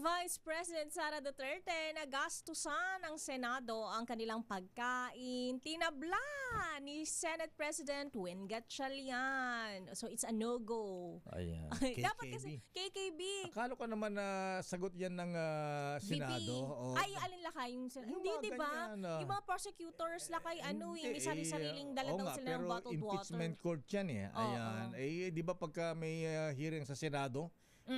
Vice President Sara Duterte na gastusan ng Senado ang kanilang pagkain. Tinabla ni Senate President Win Gatchalian. So it's a no-go. Ayan. Dapat kasi KKB. Akala ko naman na sagot yan ng Senado. VP. Ay, alin lakay yung Senado? Hindi, di ba? Yung mga prosecutors lakay, may sari-sariling dala-daw sila ng bottled water. Impeachment court yan eh. Ayan. Di ba pagka may hearing sa Senado,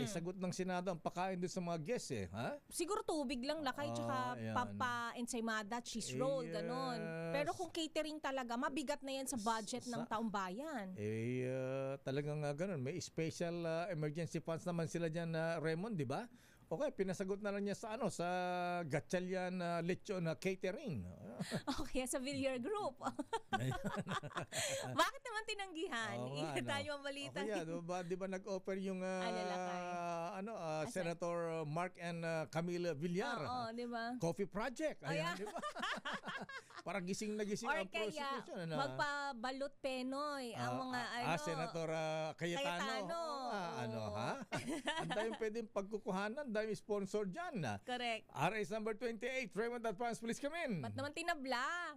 sagot ng Senado ang pakain doon sa mga guests eh. Ha? Siguro tubig lang lakay, tsaka pampa-ensaymada, cheese roll, ganon. Pero kung catering talaga, mabigat na yan sa budget ng taong bayan. Talagang ganon. May special emergency funds naman sila dyan, Raymond, di ba? Okay, pinasagot na lang niya sa sa Gatchalian lechon catering. Okay, sa Villar Group. Bakit naman tinanggihan? Tayo ang balita. Di ba nag-offer yung Senator Mark and Camille Villar? Di ba? Coffee Project. Ayan, di ba? Parang gising na gising ang prosecution. Magpabalot Penoy ang mga Senator Cayetano. Ang daming pwedeng pagkukuhanan, daming sponsor dyan. Correct. RS number 28, Raymond Advance, please come in. Ba't naman tinabla?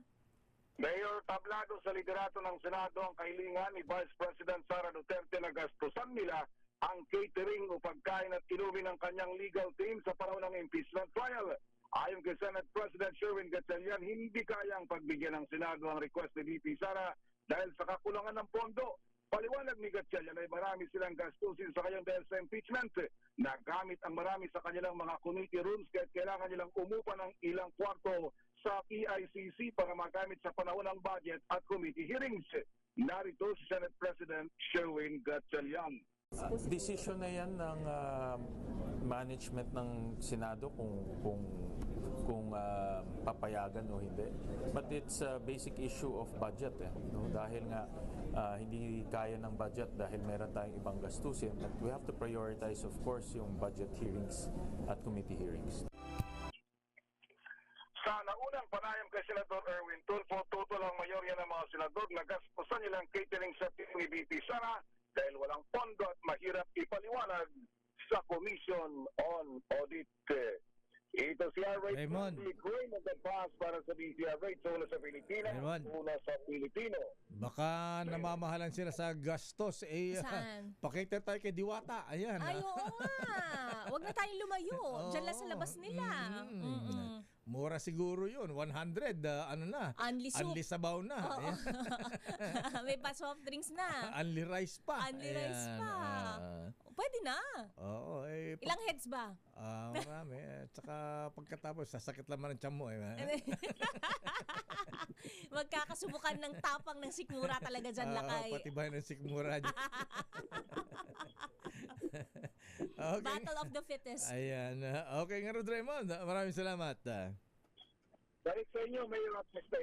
Mayor, tablado sa liderato ng Senado ang kahilingan ni Vice President Sara Duterte na gastusan nila ang catering o pagkain at inumin ng kanyang legal team sa panahon ng impeachment trial. Ayon kay Senate President Sherwin Gatchalian, hindi kayang pagbigyan ng Senado ang request ni VP Sara dahil sa kakulangan ng pondo. Paliwanag ni Gatchalian ay marami silang gastusin sa kanyang dahil sa impeachment. Nagamit ang marami sa kanilang mga committee rooms kahit kailangan nilang umupa ng ilang kwarto sa PICC para magamit sa panahon ng budget at committee hearings. Narito si Senate President Sherwin Gatchalian. Decision na yan ng management ng Senado kung papayagan o hindi. But it's a basic issue of budget. Dahil nga hindi kaya ng budget dahil meron tayong ibang gastusin. But we have to prioritize, of course, yung budget hearings at committee hearings. Sa naunang panayam kay Senator Erwin Tulfo, total ang mayorya ng mga senador na gastusan nilang catering sa team ni VP Sara dahil walang pondo at mahirap ipaliwanag sa Commission on Audit. Ito si R-Rate Raymond. Para sa DCR-Rate, una sa Pilipinas, una sa Pilipino. Baka namamahalan sila sa gastos. Saan? Pakita tayo kay Diwata. Ayan. Ay, oo nga. Huwag na tayong lumayo. Diyan lang sa labas nila. Mura siguro yun. 100, Unli soup. Unli sabaw na. May pa soft drinks na. Unli rice pa. Unli rice pa. Pwede na. Oo. Ilang heads ba? Marami. Tsaka pagkatapos, sasakit naman ang tiyan mo. Magkakasubukan ng tapang ng sikmura talaga dyan, lakay. Pati ba ng sikmura dyan? Okay. Battle of the fittest. Ayan. Okay nga, Raymond. Maraming salamat. Balik sa inyo, Mayor at Mr.